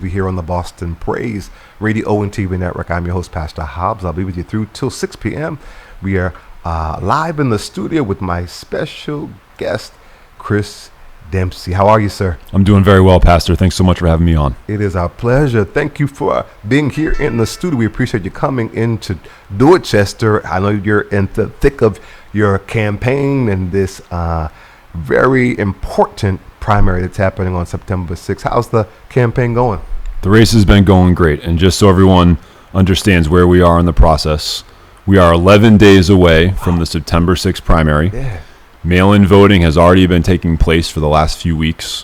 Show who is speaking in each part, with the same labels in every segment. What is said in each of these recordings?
Speaker 1: We're here on the Boston Praise Radio and TV Network. I'm your host, Pastor Hobbs. I'll be with you through till 6 p.m. We are live in the studio with my special guest, Chris Dempsey. How are you, sir?
Speaker 2: I'm doing very well, Pastor. Thanks so much for having me on.
Speaker 1: It is our pleasure. Thank you for being here in the studio. We appreciate you coming into Dorchester. I know you're in the thick of your campaign and this very important primary that's happening on September 6th. How's the campaign going?
Speaker 2: The race has been going great. And just so everyone understands where we are in the process, we are 11 days away from the September 6th primary.
Speaker 1: Yeah.
Speaker 2: Mail-in voting has already been taking place for the last few weeks.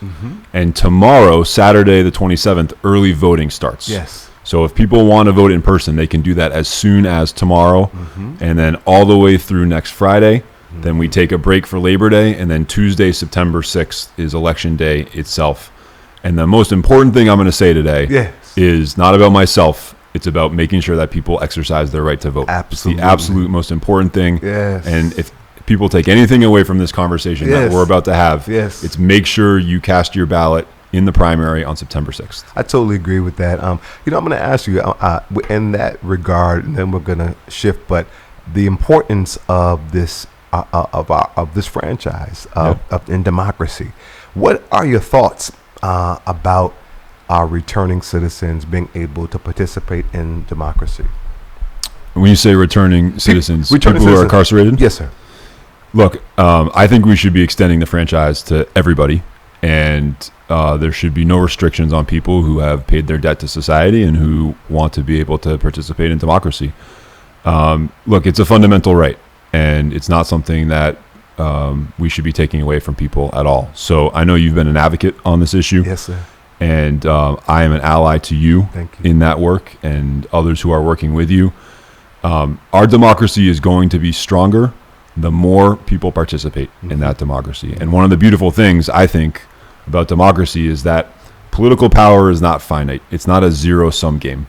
Speaker 2: And tomorrow, Saturday the 27th, early voting starts.
Speaker 1: Yes.
Speaker 2: So if people want to vote in person, they can do that as soon as tomorrow. And then all the way through next Friday. Then we take a break for Labor Day, and then Tuesday, September 6th, is Election Day itself. And the most important thing I'm going to say today is not about myself. It's about making sure that people exercise their right to vote.
Speaker 1: Absolutely.
Speaker 2: It's the absolute most important thing.
Speaker 1: Yes.
Speaker 2: And if people take anything away from this conversation that we're about to have, it's make sure you cast your ballot in the primary on September 6th.
Speaker 1: I totally agree with that. I'm going to ask you in that regard, and then we're going to shift, but the importance of this of this franchise in democracy. What are your thoughts about our returning citizens being able to participate in democracy?
Speaker 2: When you say returning citizens, people who are incarcerated?
Speaker 1: Yes, sir.
Speaker 2: Look, I think we should be extending the franchise to everybody, and there should be no restrictions on people who have paid their debt to society and who want to be able to participate in democracy. Look, it's a fundamental right. And it's not something that we should be taking away from people at all. So I know you've been an advocate on this issue.
Speaker 1: Yes, sir.
Speaker 2: And I am an ally to you,
Speaker 1: Thank you
Speaker 2: in that work and others who are working with you. Our democracy is going to be stronger the more people participate in that democracy. And one of the beautiful things, I think, about democracy is that political power is not finite. It's not a zero-sum game.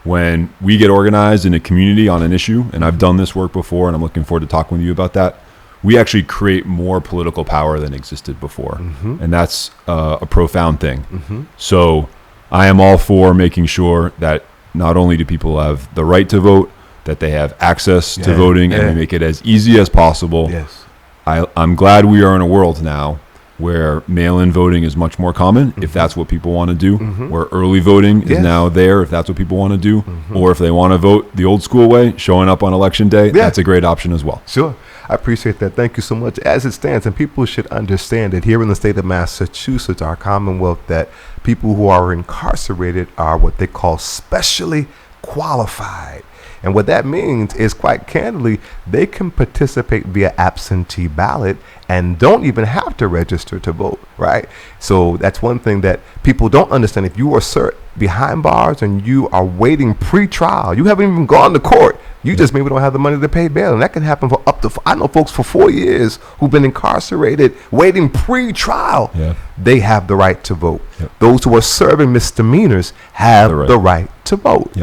Speaker 2: When we get organized in a community on an issue, and I've done this work before, and I'm looking forward to talking with you about that, we actually create more political power than existed before. And that's a profound thing. So I am all for making sure that not only do people have the right to vote, that they have access to voting, and we make it as easy as possible.
Speaker 1: Yes.
Speaker 2: I'm glad we are in a world now where mail-in voting is much more common, if that's what people want to do, where early voting is now there, if that's what people want to do, or if they want to vote the old school way, showing up on Election Day, that's a great option as well.
Speaker 1: Sure. I appreciate that. Thank you so much. As it stands, and people should understand that here in the state of Massachusetts, our Commonwealth, that people who are incarcerated are what they call specially qualified. And what that means is, quite candidly, they can participate via absentee ballot and don't even have to register to vote, right? So that's one thing that people don't understand. If you are behind bars and you are waiting pre-trial, you haven't even gone to court, you just maybe don't have the money to pay bail. And that can happen for up to, I know folks for 4 years who've been incarcerated waiting pre-trial. They have the right to vote. Those who are serving misdemeanors have the right to vote.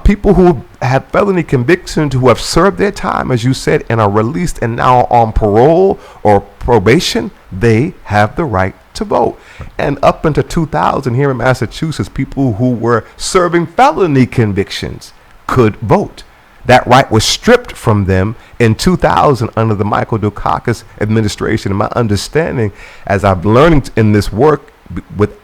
Speaker 1: People who have felony convictions, who have served their time, as you said, and are released and now on parole or probation, they have the right to vote. And up until 2000 here in Massachusetts, people who were serving felony convictions could vote. That right was stripped from them in 2000 under the Michael Dukakis administration. And my understanding, as I'm learning in this work with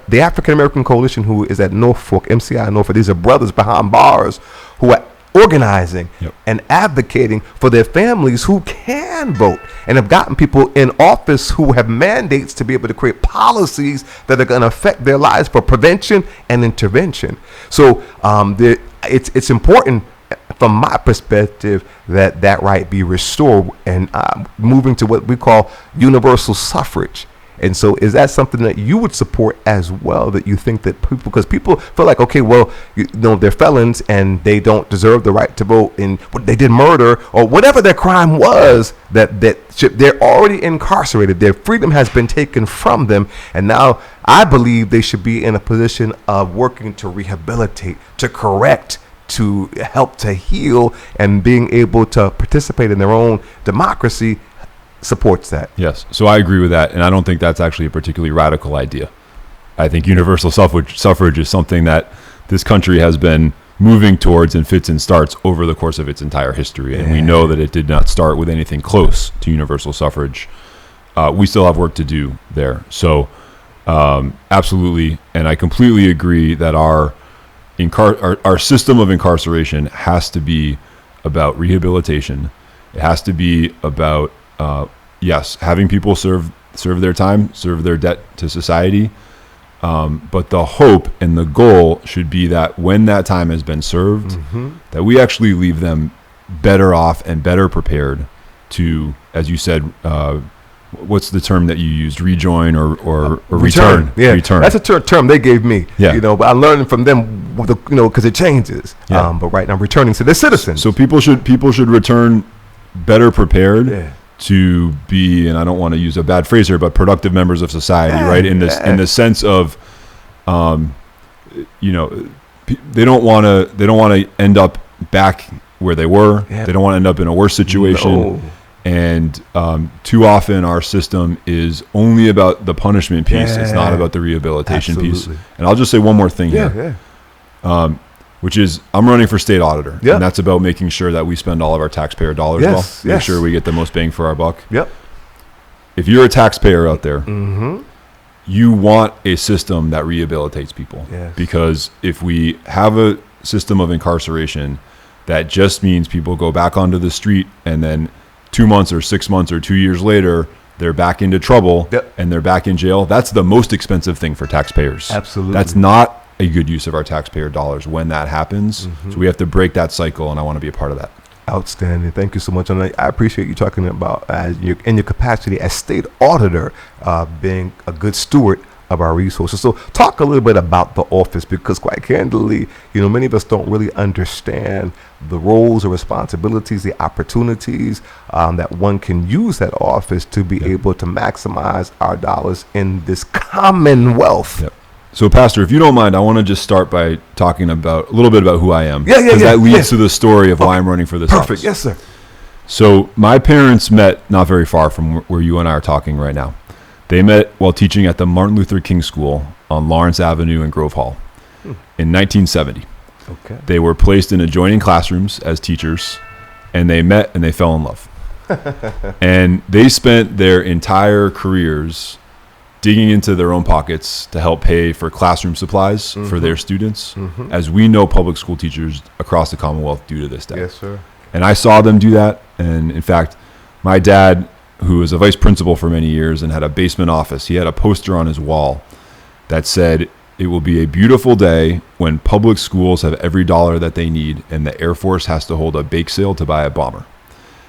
Speaker 1: the African American Coalition, who is at Norfolk, MCI Norfolk, these are brothers behind bars who are organizing and advocating for their families who can vote, and have gotten people in office who have mandates to be able to create policies that are going to affect their lives for prevention and intervention. So it's important from my perspective that right be restored, and moving to what we call universal suffrage. And so is that something that you would support as well, that you think that people, because people feel like, okay, well, they're felons and they don't deserve the right to vote, and they did murder or whatever their crime was, they're already incarcerated. Their freedom has been taken from them. And now I believe they should be in a position of working to rehabilitate, to correct, to help to heal, and being able to participate in their own democracy supports that.
Speaker 2: Yes. So I agree with that. And I don't think that's actually a particularly radical idea. I think universal suffrage is something that this country has been moving towards in fits and starts over the course of its entire history. And we know that it did not start with anything close to universal suffrage. We still have work to do there. So absolutely. And I completely agree that our system of incarceration has to be about rehabilitation. It has to be about, yes, having people serve their time, serve their debt to society. But the hope and the goal should be that when that time has been served, that we actually leave them better off and better prepared to, as you said, what's the term that you used? Rejoin or return?
Speaker 1: Yeah,
Speaker 2: return.
Speaker 1: That's a term they gave me.
Speaker 2: Yeah.
Speaker 1: But I'm learning from them, because it changes.
Speaker 2: Yeah.
Speaker 1: But right now, returning to their citizens.
Speaker 2: So people should return better prepared to be, and I don't want to use a bad phrase here, but productive members of society, right? In the sense of, they don't want to end up back where they were. Yeah. They don't want to end up in a worse situation. No. And too often our system is only about the punishment piece. It's not about the rehabilitation piece. And I'll just say one more thing here, which is I'm running for state auditor. And that's about making sure that we spend all of our taxpayer dollars well. Make sure we get the most bang for our buck.
Speaker 1: Yep.
Speaker 2: If you're a taxpayer out there, you want a system that rehabilitates people. Yes. Because if we have a system of incarceration that just means people go back onto the street and then 2 months or 6 months or 2 years later, they're back into trouble and they're back in jail. That's the most expensive thing for taxpayers.
Speaker 1: Absolutely.
Speaker 2: That's not a good use of our taxpayer dollars when that happens. So we have to break that cycle, and I want to be a part of that.
Speaker 1: Outstanding. Thank you so much. And I appreciate you talking about in your capacity as state auditor, being a good steward of our resources. So talk a little bit about the office, because quite candidly, many of us don't really understand the roles or responsibilities, the opportunities that one can use that office to be able to maximize our dollars in this commonwealth.
Speaker 2: Yep. So, Pastor, if you don't mind, I want to just start by talking about a little bit about who I am. Because that leads to the story of why I'm running for this office.
Speaker 1: Perfect. Yes, sir.
Speaker 2: So my parents met not very far from where you and I are talking right now. They met while teaching at the Martin Luther King School on Lawrence Avenue in Grove Hall in 1970.
Speaker 1: Okay.
Speaker 2: They were placed in adjoining classrooms as teachers, and they met and they fell in love. And they spent their entire careers digging into their own pockets to help pay for classroom supplies for their students, as we know public school teachers across the Commonwealth do to this day.
Speaker 1: Yes, sir.
Speaker 2: And I saw them do that. And in fact, my dad, who was a vice principal for many years and had a basement office, he had a poster on his wall that said, "It will be a beautiful day when public schools have every dollar that they need and the Air Force has to hold a bake sale to buy a bomber."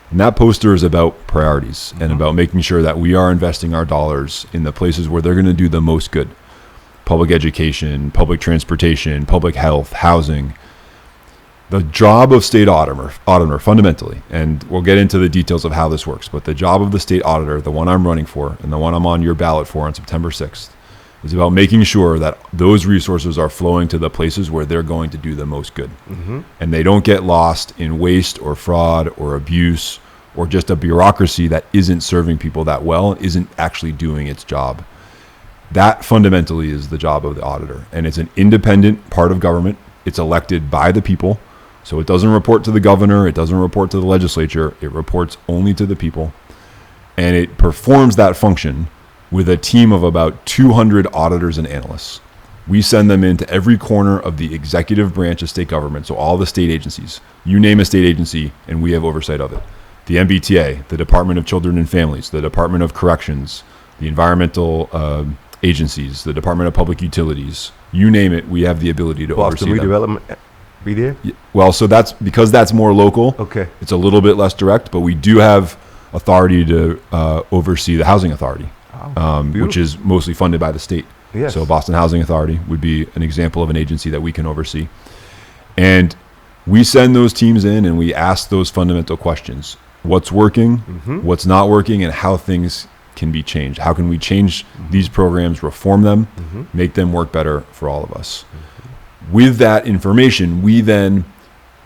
Speaker 2: And that poster is about priorities and about making sure that we are investing our dollars in the places where they're going to do the most good. Public education, public transportation, public health, housing. The job of state auditor fundamentally, and we'll get into the details of how this works, but the job of the state auditor, the one I'm running for and the one I'm on your ballot for on September 6th, is about making sure that those resources are flowing to the places where they're going to do the most good. And they don't get lost in waste or fraud or abuse or just a bureaucracy that isn't serving people that well and isn't actually doing its job. That fundamentally is the job of the auditor. And it's an independent part of government. It's elected by the people. So it doesn't report to the governor. It doesn't report to the legislature. It reports only to the people. And it performs that function with a team of about 200 auditors and analysts. We send them into every corner of the executive branch of state government, so all the state agencies. You name a state agency, and we have oversight of it. The MBTA, the Department of Children and Families, the Department of Corrections, the environmental agencies, the Department of Public Utilities. You name it, we have the ability to oversee them.
Speaker 1: Redevelopment, be there?
Speaker 2: Well, so that's because that's more local.
Speaker 1: Okay.
Speaker 2: It's a little bit less direct, but we do have authority to oversee the Housing Authority, which is mostly funded by the state.
Speaker 1: Yes.
Speaker 2: So Boston Housing Authority would be an example of an agency that we can oversee. And we send those teams in and we ask those fundamental questions. What's working, what's not working, and how things can be changed. How can we change these programs, reform them, make them work better for all of us? With that information, we then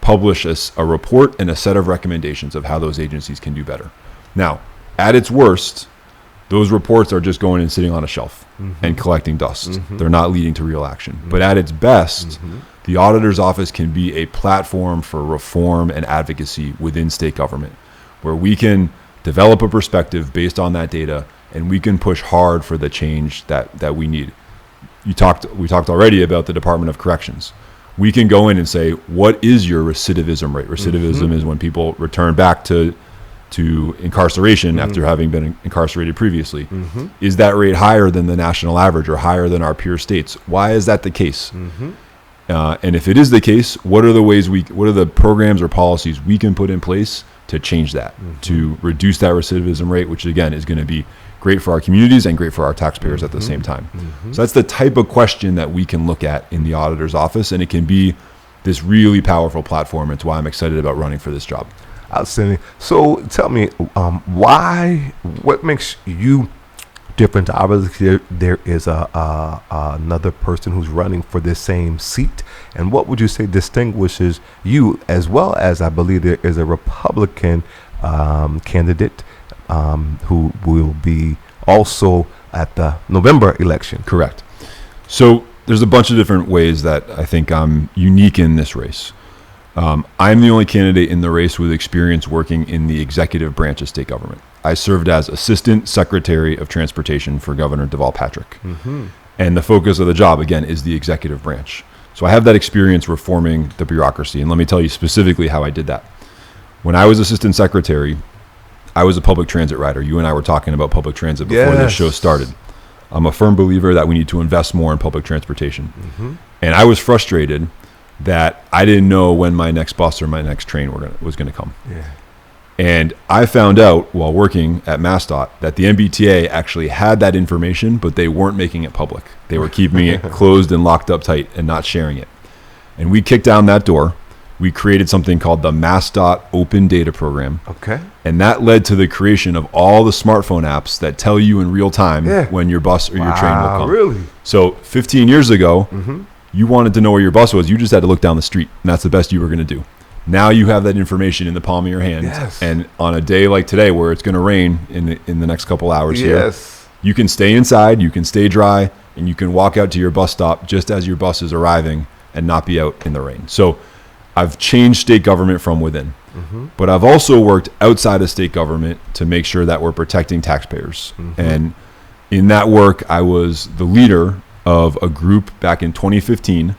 Speaker 2: publish a report and a set of recommendations of how those agencies can do better. Now, at its worst, those reports are just going and sitting on a shelf and collecting dust. They're not leading to real action. But at its best, the auditor's office can be a platform for reform and advocacy within state government, where we can develop a perspective based on that data, and we can push hard for the change that we need. We talked already about the Department of Corrections. We can go in and say, what is your recidivism rate? Recidivism is when people return back to incarceration after having been incarcerated previously. Is that rate higher than the national average or higher than our peer states? Why is that the case? And if it is the case, what are the programs or policies we can put in place to change that, to reduce that recidivism rate, which again is going to be great for our communities and great for our taxpayers at the same time. So that's the type of question that we can look at in the auditor's office, and it can be this really powerful platform. It's why I'm excited about running for this job.
Speaker 1: Outstanding. So tell me, what makes you different? Obviously, there is another person who's running for this same seat. And what would you say distinguishes you, as well as I believe there is a Republican candidate who will be also at the November election?
Speaker 2: Correct. So there's a bunch of different ways that I think I'm unique in this race. I'm the only candidate in the race with experience working in the executive branch of state government. I served as Assistant Secretary of Transportation for Governor Deval Patrick. And the focus of the job, again, is the executive branch. So I have that experience reforming the bureaucracy. And let me tell you specifically how I did that. When I was Assistant Secretary, I was a public transit rider. You and I were talking about public transit before this show started. I'm a firm believer that we need to invest more in public transportation. And I was frustrated that I didn't know when my next bus or my next train was going to come. And I found out while working at MassDOT that the MBTA actually had that information, but they weren't making it public. They were keeping it closed and locked up tight and not sharing it. And we kicked down that door. We created something called the MassDOT Open Data Program. And that led to the creation of all the smartphone apps that tell you in real time when your bus or your train will come.
Speaker 1: Really?
Speaker 2: So 15 years ago, you wanted to know where your bus was, you just had to look down the street, and that's the best you were going to do. Now you have that information in the palm of your hand. And on a day like today where it's going to rain in the next couple hours here, you can stay inside, you can stay dry, and you can walk out to your bus stop just as your bus is arriving and not be out in the rain. So I've changed state government from within. But I've also worked outside of state government to make sure that we're protecting taxpayers. And in that work, I was the leader of a group back in 2015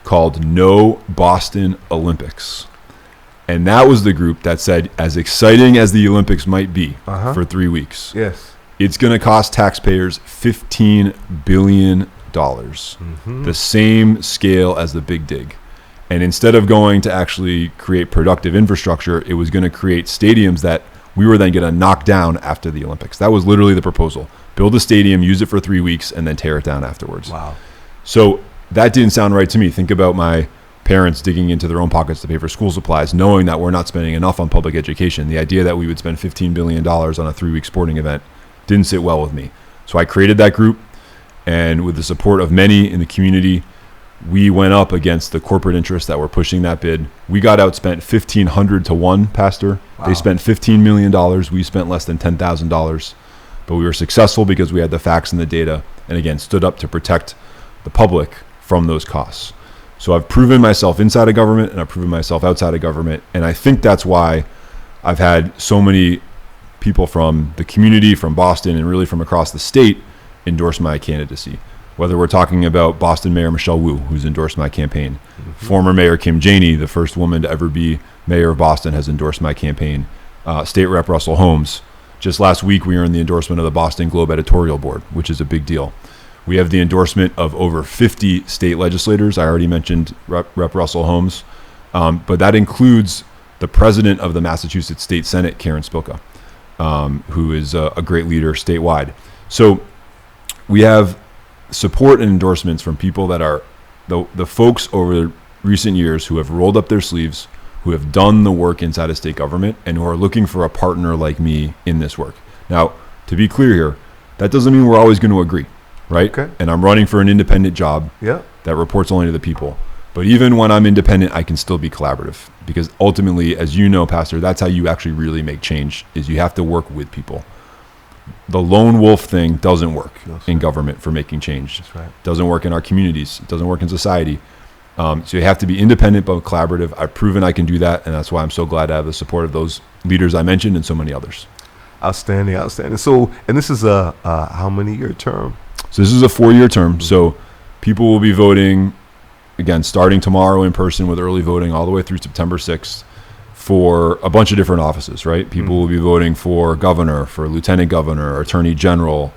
Speaker 2: called No Boston Olympics. And that was the group that said, as exciting as the Olympics might be for 3 weeks, it's going to cost taxpayers $15 billion, the same scale as the Big Dig. And instead of going to actually create productive infrastructure, it was going to create stadiums that we were then going to knock down after the Olympics. That was literally the proposal. Build a stadium, use it for 3 weeks, and then tear it down afterwards.
Speaker 1: Wow.
Speaker 2: So that didn't sound right to me. Think about my parents digging into their own pockets to pay for school supplies, knowing that we're not spending enough on public education. The idea that we would spend $15 billion on a 3-week sporting event didn't sit well with me. So I created that group, and with the support of many in the community, we went up against the corporate interests that were pushing that bid. We got outspent 1,500 to 1, Pastor. Wow. They spent $15 million. We spent less than $10,000. But we were successful because we had the facts and the data, and again, stood up to protect the public from those costs. So I've proven myself inside of government, and I've proven myself outside of government. And I think that's why I've had so many people from the community, from Boston, and really from across the state endorse my candidacy. Whether we're talking about Boston Mayor Michelle Wu, who's endorsed my campaign. Former Mayor Kim Janey, the first woman to ever be mayor of Boston, has endorsed my campaign. State Rep Russell Holmes. Just last week, we earned the endorsement of the Boston Globe editorial board, which is a big deal. We have the endorsement of over 50 state legislators. I already mentioned Rep Russell Holmes, but that includes the president of the Massachusetts State Senate, Karen Spilka, who is a great leader statewide. So we have support and endorsements from people that are the folks over recent years who have rolled up their sleeves, who have done the work inside of state government, and who are looking for a partner like me in this work. Now, to be clear here, that doesn't mean we're always going to agree, right? Okay. And I'm running for an independent job that reports only to the people. But even when I'm independent, I can still be collaborative, because ultimately, as you know, Pastor, that's how you actually really make change, is you have to work with people. the lone wolf thing doesn't work
Speaker 1: That's
Speaker 2: in
Speaker 1: right.
Speaker 2: government for making change.
Speaker 1: That's right.
Speaker 2: Doesn't work in our communities. It doesn't work in society. So you have to be independent but collaborative. I've proven I can do that, and that's why I'm so glad to have the support of those leaders I mentioned and so many others.
Speaker 1: Outstanding, outstanding. So, and this is a how many year term?
Speaker 2: So this is a 4-year term. So people will be voting, again, starting tomorrow in person with early voting all the way through September 6th for a bunch of different offices, right? People will be voting for governor, for lieutenant governor, attorney general,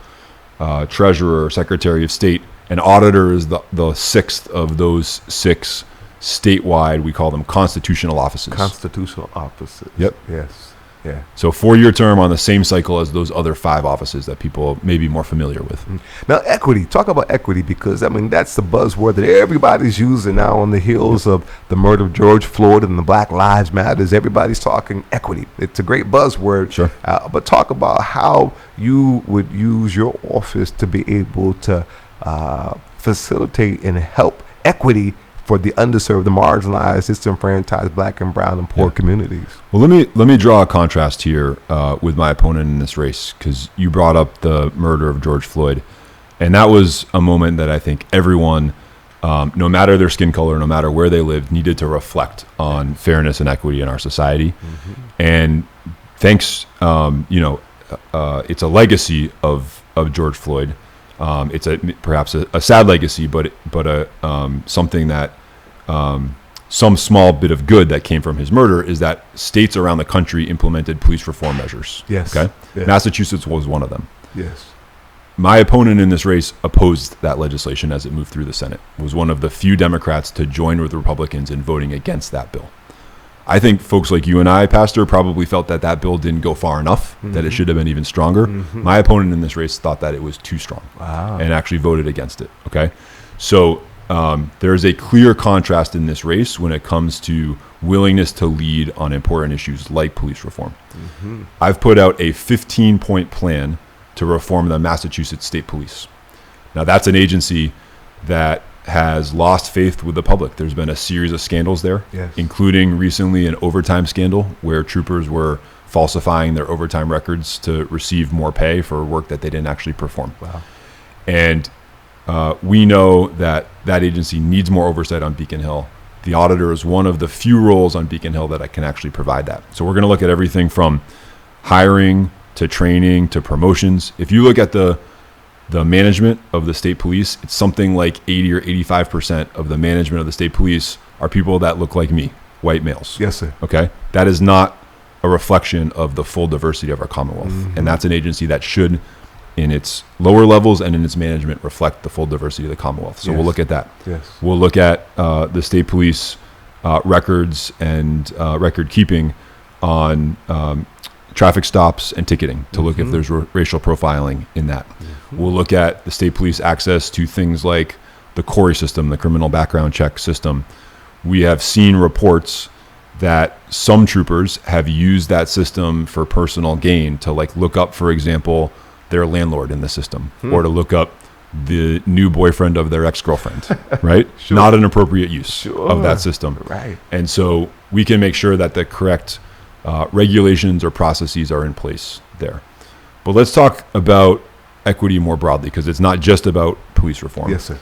Speaker 2: treasurer, secretary of state. And auditor is the sixth of those 6 statewide, we call them constitutional offices.
Speaker 1: Constitutional offices.
Speaker 2: Yep.
Speaker 1: Yes. Yeah.
Speaker 2: So 4-year term on the same cycle as those other 5 offices that people may be more familiar with.
Speaker 1: Now, equity. Talk about equity, because I mean that's the buzzword that everybody's using now on the heels of the murder of George Floyd and the Black Lives Matters. Everybody's talking equity. It's a great buzzword.
Speaker 2: Sure.
Speaker 1: But talk about how you would use your office to be able to facilitate and help equity for the underserved, the marginalized, disenfranchised Black and brown and poor communities.
Speaker 2: Well, let me draw a contrast here with my opponent in this race, because you brought up the murder of George Floyd, and that was a moment that I think everyone, no matter their skin color, no matter where they lived, needed to reflect on fairness and equity in our society. And thanks, it's a legacy of George Floyd. It's perhaps a sad legacy, but something that some small bit of good that came from his murder is that states around the country implemented police reform measures.
Speaker 1: Yes.
Speaker 2: Okay.
Speaker 1: Yes.
Speaker 2: Massachusetts was one of them.
Speaker 1: Yes.
Speaker 2: My opponent in this race opposed that legislation as it moved through the Senate. Was one of the few Democrats to join with Republicans in voting against that bill. I think folks like you and I, Pastor, probably felt that that bill didn't go far enough, that it should have been even stronger. My opponent in this race thought that it was too strong and actually voted against it. Okay. So there's a clear contrast in this race when it comes to willingness to lead on important issues like police reform. I've put out a 15-point plan to reform the Massachusetts State Police. Now, that's an agency that has lost faith with the public. There's been a series of scandals there, including recently an overtime scandal where troopers were falsifying their overtime records to receive more pay for work that they didn't actually perform.
Speaker 1: Wow.
Speaker 2: And we know that that agency needs more oversight on Beacon Hill. The auditor is one of the few roles on Beacon Hill that can actually provide that. So we're going to look at everything from hiring to training to promotions. If you look at the management of the state police, it's something like 80 or 85% of the management of the state police are people that look like me, white males.
Speaker 1: Yes, sir.
Speaker 2: Okay. That is not a reflection of the full diversity of our Commonwealth. And that's an agency that should, in its lower levels and in its management, reflect the full diversity of the Commonwealth. So we'll look at that.
Speaker 1: Yes.
Speaker 2: We'll look at the state police records and record keeping on traffic stops and ticketing to look if there's racial profiling in that. We'll look at the state police access to things like the CORI system, the criminal background check system. We have seen reports that some troopers have used that system for personal gain to look up, for example, their landlord in the system or to look up the new boyfriend of their ex-girlfriend, right?
Speaker 1: Sure.
Speaker 2: Not an appropriate use of that system.
Speaker 1: Right.
Speaker 2: And so we can make sure that the correct regulations or processes are in place there. But let's talk about equity more broadly, because it's not just about police reform.
Speaker 1: Yes, sir.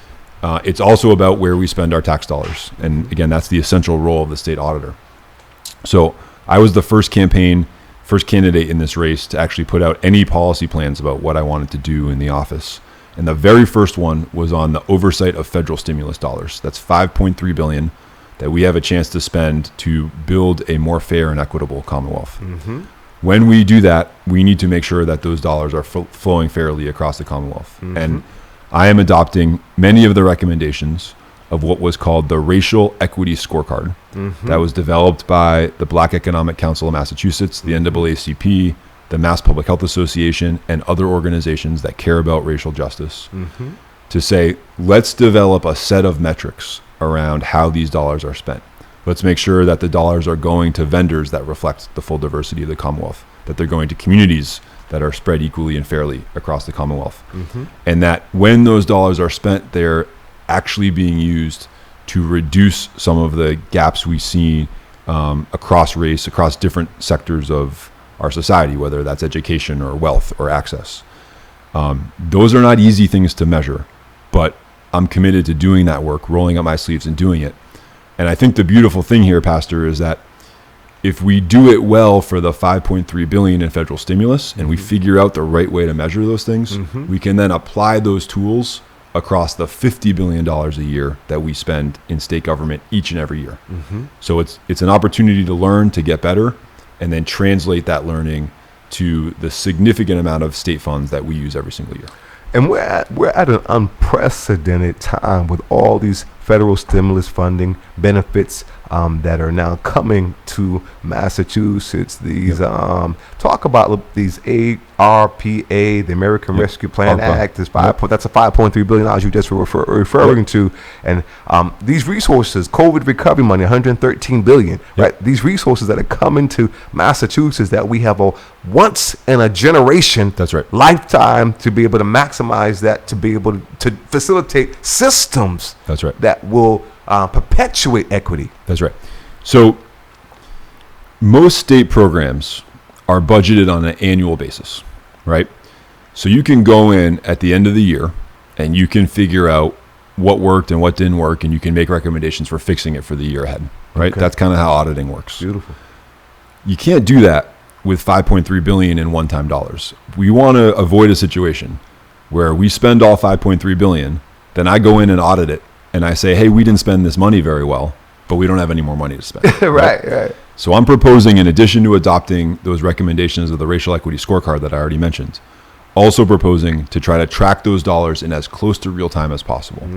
Speaker 2: It's also about where we spend our tax dollars. And again, that's the essential role of the state auditor. So I was the first candidate in this race to actually put out any policy plans about what I wanted to do in the office. And the very first one was on the oversight of federal stimulus dollars. That's $5.3 billion that we have a chance to spend to build a more fair and equitable Commonwealth. When we do that, we need to make sure that those dollars are flowing fairly across the Commonwealth. And I am adopting many of the recommendations of what was called the Racial Equity Scorecard that was developed by the Black Economic Council of Massachusetts, the NAACP, the Mass Public Health Association, and other organizations that care about racial justice to say, let's develop a set of metrics around how these dollars are spent. Let's make sure that the dollars are going to vendors that reflect the full diversity of the Commonwealth, that they're going to communities that are spread equally and fairly across the Commonwealth. And that when those dollars are spent, they're actually being used to reduce some of the gaps we see across race, across different sectors of our society, whether that's education or wealth or access. Those are not easy things to measure, but I'm committed to doing that work, rolling up my sleeves and doing it. And I think the beautiful thing here, Pastor, is that if we do it well for the $5.3 billion in federal stimulus and we figure out the right way to measure those things, we can then apply those tools across the $50 billion a year that we spend in state government each and every year. So it's an opportunity to learn, to get better, and then translate that learning to the significant amount of state funds that we use every single year.
Speaker 1: And we're at an unprecedented time with all these federal stimulus funding benefits that are now coming to Massachusetts. These talk about these ARPA, the American Rescue Plan Act. Is that's a $5.3 billion you just were referring to, and these resources, COVID recovery money, $113 billion. Right, these resources that are coming to Massachusetts that we have a once in a generation, lifetime to be able to maximize that, to be able to facilitate systems. That will perpetuate equity.
Speaker 2: That's right. So most state programs are budgeted on an annual basis, right? So you can go in at the end of the year and you can figure out what worked and what didn't work, and you can make recommendations for fixing it for the year ahead, right? That's kind of how auditing works.
Speaker 1: Beautiful.
Speaker 2: You can't do that with $5.3 billion in one-time dollars. We want to avoid a situation where we spend all $5.3 billion, then I go in and audit it, and I say, hey, we didn't spend this money very well, but we don't have any more money to spend.
Speaker 1: Right.
Speaker 2: So I'm proposing, in addition to adopting those recommendations of the racial equity scorecard that I already mentioned, also proposing to try to track those dollars in as close to real time as possible.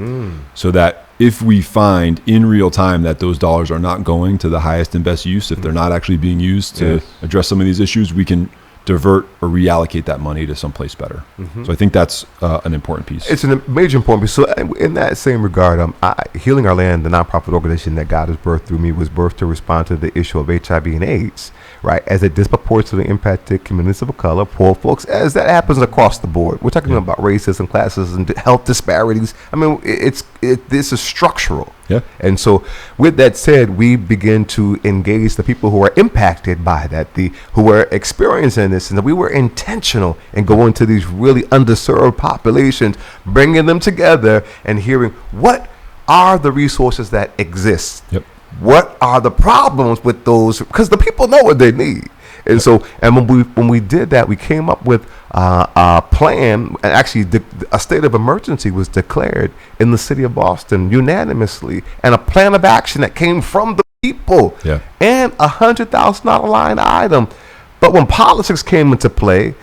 Speaker 2: So that if we find in real time that those dollars are not going to the highest and best use, if they're not actually being used to address some of these issues, we can divert or reallocate that money to someplace better. So I think that's an important piece.
Speaker 1: It's a major important piece. So in that same regard, Healing Our Land, the nonprofit organization that God has birthed through me, was birthed to respond to the issue of HIV and AIDS, right? As it disproportionately impacted communities of color, poor folks, as that happens across the board. We're talking about racism, classes, and health disparities. I mean, this is structural. And so with that said, we begin to engage the people who are impacted by that, who are experiencing this, and that we were intentional in going to these really underserved populations, bringing them together and hearing what are the resources that exist. What are the problems with those? Because the people know what they need. And so, when we did that, we came up with a plan, and actually a state of emergency was declared in the city of Boston unanimously, and a plan of action that came from the people, and a $100,000 line item. But when politics came into play,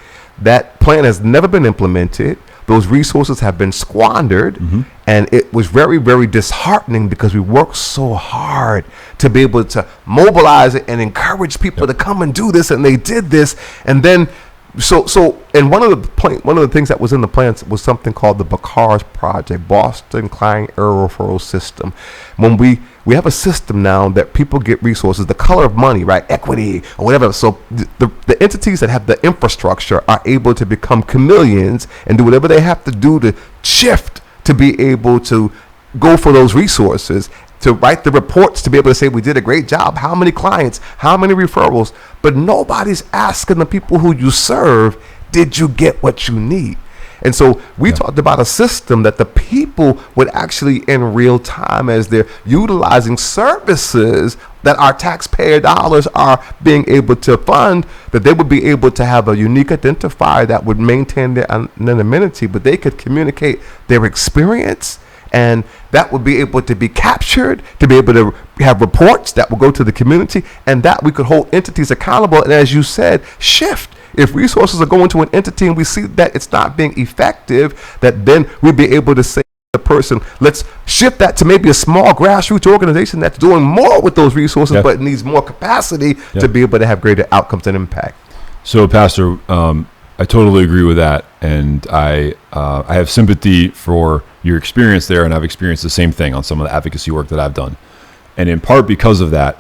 Speaker 1: that plan has never been implemented. Those resources have been squandered, and it was very, very disheartening because we worked so hard to be able to mobilize it and encourage people to come and do this, and they did this. And then, and one of the things that was in the plan was something called the BCARS project, Boston Client Error Referral System. When we have a system now that people get resources, the color of money, right, equity or whatever. So the entities that have the infrastructure are able to become chameleons and do whatever they have to do to shift to be able to go for those resources, to write the reports, to be able to say we did a great job, how many clients, how many referrals. But nobody's asking the people who you serve, did you get what you need? And so we talked about a system that the people would actually, in real time, as they're utilizing services that our taxpayer dollars are being able to fund, that they would be able to have a unique identifier that would maintain their anonymity, but they could communicate their experience, and that would be able to be captured, to be able to have reports that will go to the community, and that we could hold entities accountable. And as you said, shift. If resources are going to an entity and we see that it's not being effective, that then we'd be able to say to the person, let's shift that to maybe a small grassroots organization that's doing more with those resources, but needs more capacity to be able to have greater outcomes and impact.
Speaker 2: So, Pastor, I totally agree with that, and I have sympathy for your experience there, and I've experienced the same thing on some of the advocacy work that I've done. And in part because of that,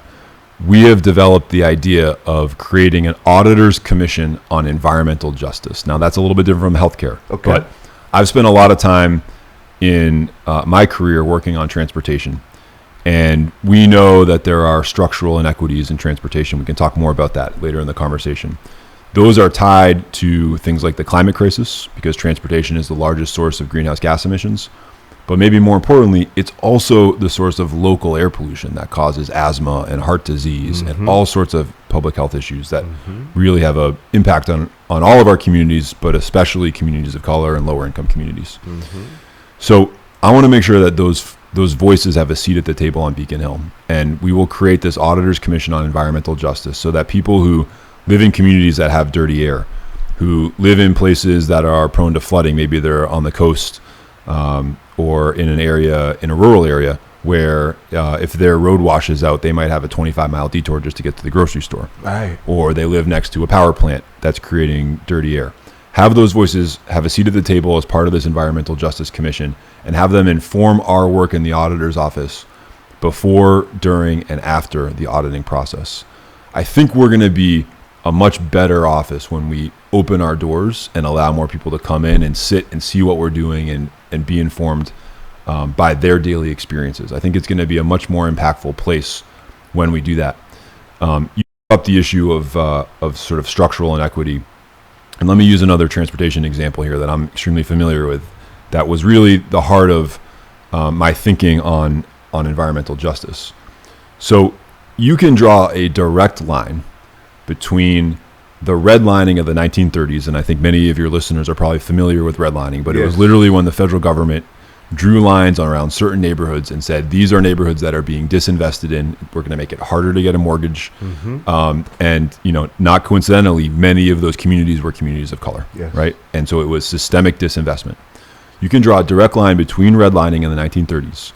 Speaker 2: we have developed the idea of creating an auditor's commission on environmental justice. Now, that's a little bit different from healthcare, but I've spent a lot of time in my career working on transportation, and we know that there are structural inequities in transportation. We can talk more about that later in the conversation. Those are tied to things like the climate crisis, because transportation is the largest source of greenhouse gas emissions. But maybe more importantly, it's also the source of local air pollution that causes asthma and heart disease and all sorts of public health issues that really have an impact on all of our communities, but especially communities of color and lower income communities. So I want to make sure that those voices have a seat at the table on Beacon Hill. And we will create this Auditors Commission on Environmental Justice so that people who live in communities that have dirty air, who live in places that are prone to flooding, maybe they're on the coast, or in a rural area where if their road washes out, they might have a 25-mile detour just to get to the grocery store.
Speaker 1: Right.
Speaker 2: Or they live next to a power plant that's creating dirty air. Have those voices have a seat at the table as part of this Environmental Justice Commission, and have them inform our work in the auditor's office before, during, and after the auditing process. I think we're going to be a much better office when we open our doors and allow more people to come in and sit and see what we're doing and be informed by their daily experiences. I think it's going to be a much more impactful place when we do that. You brought up the issue of sort of structural inequity. And let me use another transportation example here that I'm extremely familiar with. That was really the heart of my thinking on environmental justice. So you can draw a direct line between the redlining of the 1930s, and I think many of your listeners are probably familiar with redlining, but it was literally when the federal government drew lines around certain neighborhoods and said, these are neighborhoods that are being disinvested in. We're going to make it harder to get a mortgage. And, not coincidentally, many of those communities were communities of color, right? And so it was systemic disinvestment. You can draw a direct line between redlining in the 1930s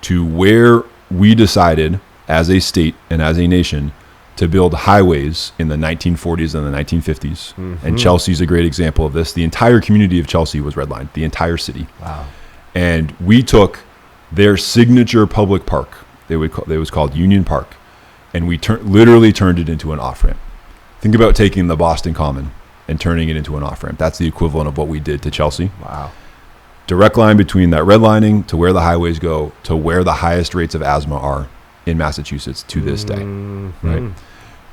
Speaker 2: to where we decided as a state and as a nation to build highways in the 1940s and the 1950s. And Chelsea's a great example of this. The entire community of Chelsea was redlined, the entire city.
Speaker 1: Wow.
Speaker 2: And we took their signature public park, it was called Union Park, and we literally turned it into an off-ramp. Think about taking the Boston Common and turning it into an off-ramp. That's the equivalent of what we did to Chelsea.
Speaker 1: Wow.
Speaker 2: Direct line between that redlining to where the highways go to where the highest rates of asthma are in Massachusetts to this day, right?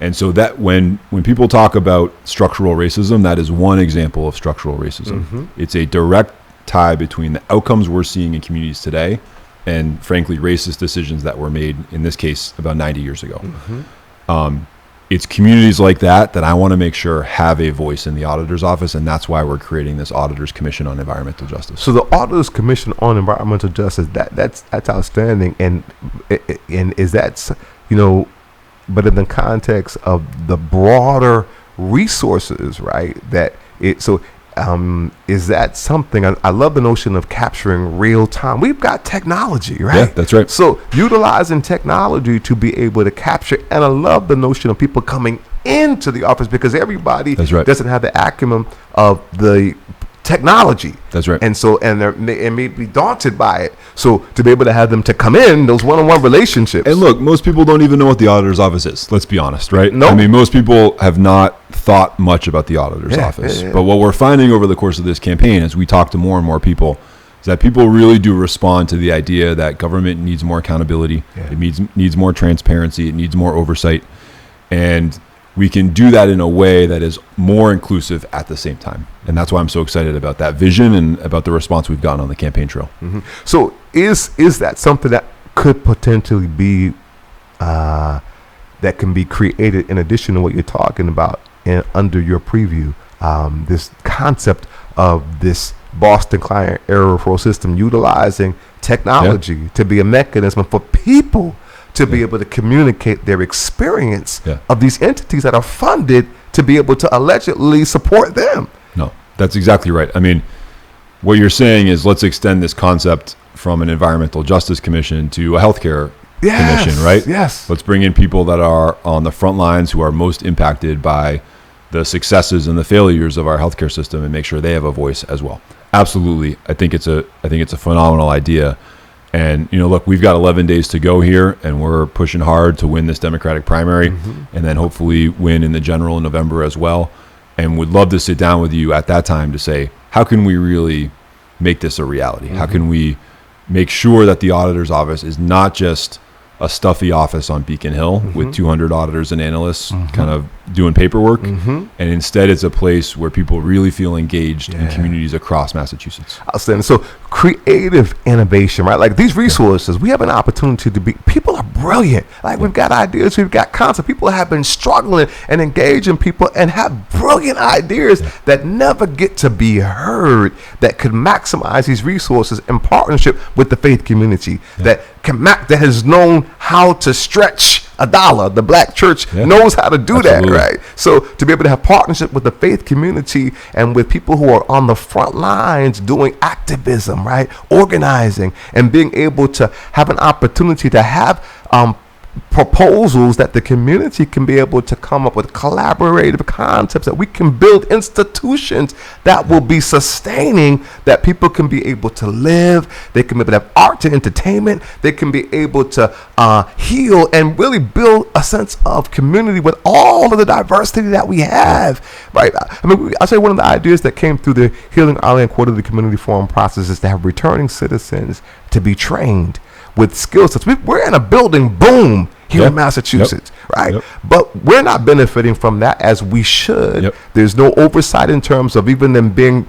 Speaker 2: And so that when people talk about structural racism, that is one example of structural racism. It's a direct tie between the outcomes we're seeing in communities today and, frankly, racist decisions that were made, in this case, about 90 years ago. It's communities like that I want to make sure have a voice in the auditor's office, and that's why we're creating this Auditors Commission on Environmental Justice.
Speaker 1: So the Auditors Commission on Environmental Justice, that's outstanding, and is that, but in the context of the broader resources, right? Is that something? I love the notion of capturing real time. We've got technology, right?
Speaker 2: Yeah, that's right.
Speaker 1: So utilizing technology to be able to capture, and I love the notion of people coming into the office because everybody doesn't have the acumen of the technology.
Speaker 2: That's right.
Speaker 1: And so, and may be daunted by it. So to be able to have them to come in, those one-on-one relationships.
Speaker 2: And look, most people don't even know what the auditor's office is. Let's be honest, right?
Speaker 1: No.
Speaker 2: I mean, most people have not thought much about the auditor's office. But what we're finding over the course of this campaign, as we talk to more and more people, is that people really do respond to the idea that government needs more accountability. It needs more transparency. It needs more oversight. And we can do that in a way that is more inclusive at the same time. And that's why I'm so excited about that vision and about the response we've gotten on the campaign trail. So is that something that could potentially be, that can be created in addition to what you're talking about under your preview, this concept of this Boston client error referral system utilizing technology to be a mechanism for people to be able to communicate their experience of these entities that are funded to be able to allegedly support them. No, that's exactly right. I mean, what you're saying is let's extend this concept from an environmental justice commission to a healthcare commission, right?
Speaker 1: Yes.
Speaker 2: Let's bring in people that are on the front lines who are most impacted by the successes and the failures of our healthcare system and make sure they have a voice as well. Absolutely. I think it's a phenomenal idea. And, look, we've got 11 days to go here, and we're pushing hard to win this Democratic primary and then hopefully win in the general in November as well. And would love to sit down with you at that time to say, how can we really make this a reality? How can we make sure that the auditor's office is not just a stuffy office on Beacon Hill with 200 auditors and analysts kind of doing paperwork, and instead it's a place where people really feel engaged in communities across Massachusetts.
Speaker 1: Outstanding. So creative innovation, right? Like these resources, we have an opportunity to be, people are brilliant. Like we've got ideas, we've got concepts. People have been struggling and engaging people and have brilliant ideas that never get to be heard, that could maximize these resources in partnership with the faith community, that has known how to stretch a dollar. The black church knows how to do that, right? So to be able to have partnership with the faith community and with people who are on the front lines doing activism, right? Organizing and being able to have an opportunity to have proposals that the community can be able to come up with collaborative concepts that we can build institutions that will be sustaining, that people can be able to live, they can be able to have art and entertainment, they can be able to heal and really build a sense of community with all of the diversity that we have, right? I mean, I'll say one of the ideas that came through the Healing Our Land Quarterly Community Forum process is to have returning citizens to be trained with skill sets. We're in a building boom here in Massachusetts, right? But we're not benefiting from that as we should. There's no oversight in terms of even them doing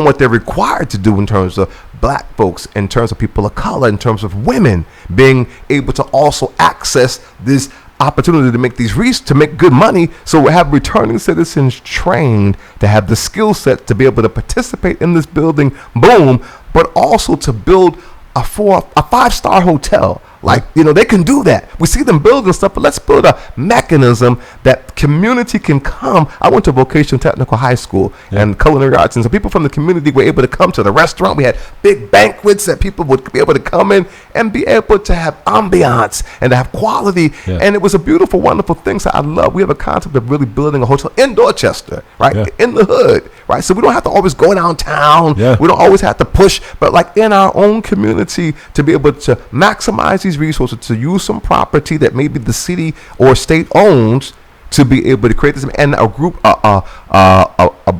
Speaker 1: what they're required to do in terms of black folks, in terms of people of color, in terms of women being able to also access this opportunity to make to make good money. So we have returning citizens trained to have the skill set to be able to participate in this building boom, but also to build a 5-star hotel. Like, you know, they can do that. We see them building stuff, but let's build a mechanism that community can come. I went to vocational technical high school and culinary arts, and so people from the community were able to come to the restaurant. We had big banquets that people would be able to come in and be able to have ambiance and to have quality. And it was a beautiful, wonderful thing. So I love, we have a concept of really building a hotel in Dorchester, right? In the hood, right? So we don't have to always go downtown. We don't always have to push, but like in our own community to be able to maximize these resources, to use some property that maybe the city or state owns, to be able to create this, and a group, a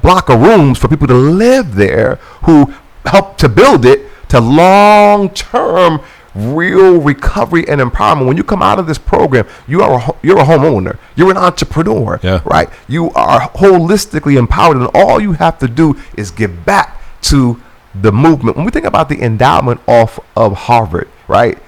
Speaker 1: block of rooms for people to live there who help to build it to long-term real recovery and empowerment. When you come out of this program, you're a homeowner, you're an entrepreneur, right? You are holistically empowered, and all you have to do is give back to the movement. When we think about the endowment off of Harvard, right?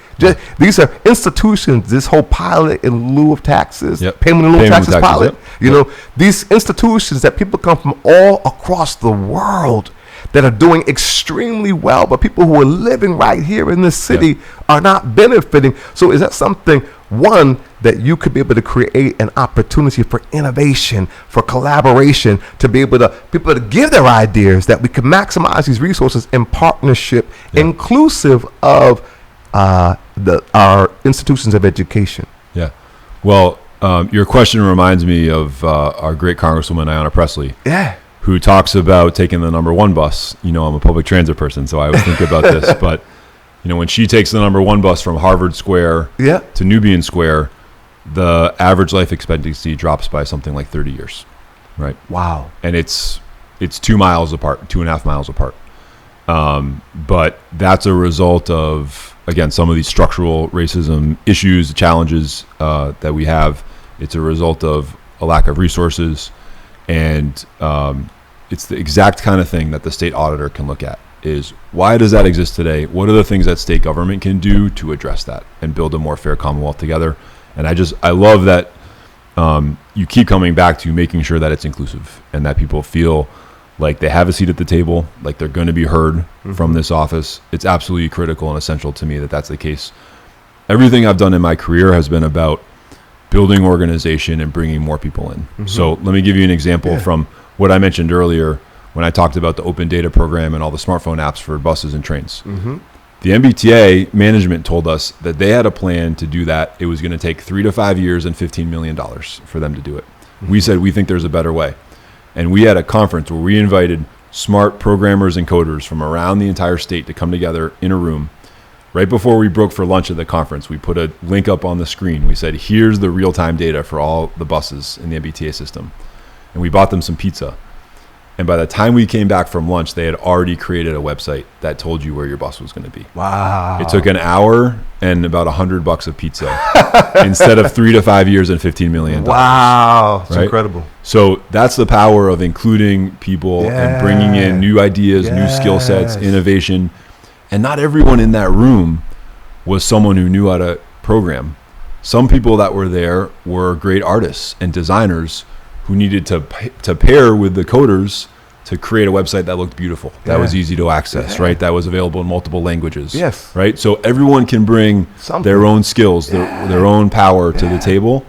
Speaker 1: These are institutions, this whole pilot in lieu of taxes, payment in lieu of taxes pilot, you know, these institutions that people come from all across the world that are doing extremely well, but people who are living right here in this city are not benefiting. So is that something, one, that you could be able to create an opportunity for innovation, for collaboration, to be able to people to give their ideas, that we can maximize these resources in partnership, inclusive of our institutions of education?
Speaker 2: Well, your question reminds me of our great Congresswoman Ayanna Pressley, who talks about taking the number 1 bus. You know, I'm a public transit person, so I always think about this. But you know, when she takes the number 1 bus from Harvard Square to Nubian Square, the average life expectancy drops by something like 30 years, right? Wow. And it's 2 miles apart, 2.5 miles apart. But that's a result of, again, some of these structural racism issues, challenges that we have. It's a result of a lack of resources, and it's the exact kind of thing that the state auditor can look at. Is why does that exist today? What are the things that state government can do to address that and build a more fair Commonwealth together? And I love that you keep coming back to making sure that it's inclusive and that people feel like they have a seat at the table, like they're going to be heard from this office. It's absolutely critical and essential to me that that's the case. Everything I've done in my career has been about building organization and bringing more people in. So let me give you an example from what I mentioned earlier when I talked about the open data program and all the smartphone apps for buses and trains. The MBTA management told us that they had a plan to do that. It was going to take 3 to 5 years and $15 million for them to do it. We said, we think there's a better way. And we had a conference where we invited smart programmers and coders from around the entire state to come together in a room. Right before we broke for lunch at the conference, we put a link up on the screen. We said, here's the real-time data for all the buses in the MBTA system. And we bought them some pizza. And by the time we came back from lunch, they had already created a website that told you where your bus was going to be.
Speaker 1: Wow.
Speaker 2: It took an hour and about $100 of pizza instead of 3 to 5 years and $15 million.
Speaker 1: Wow. It's
Speaker 2: right?
Speaker 1: incredible.
Speaker 2: So that's the power of including people and bringing in new ideas, new skill sets, innovation. And not everyone in that room was someone who knew how to program. Some people that were there were great artists and designers who needed to pair with the coders to create a website that looked beautiful, that was easy to access, right? That was available in multiple languages, right? So everyone can bring their own skills, their own power to the table,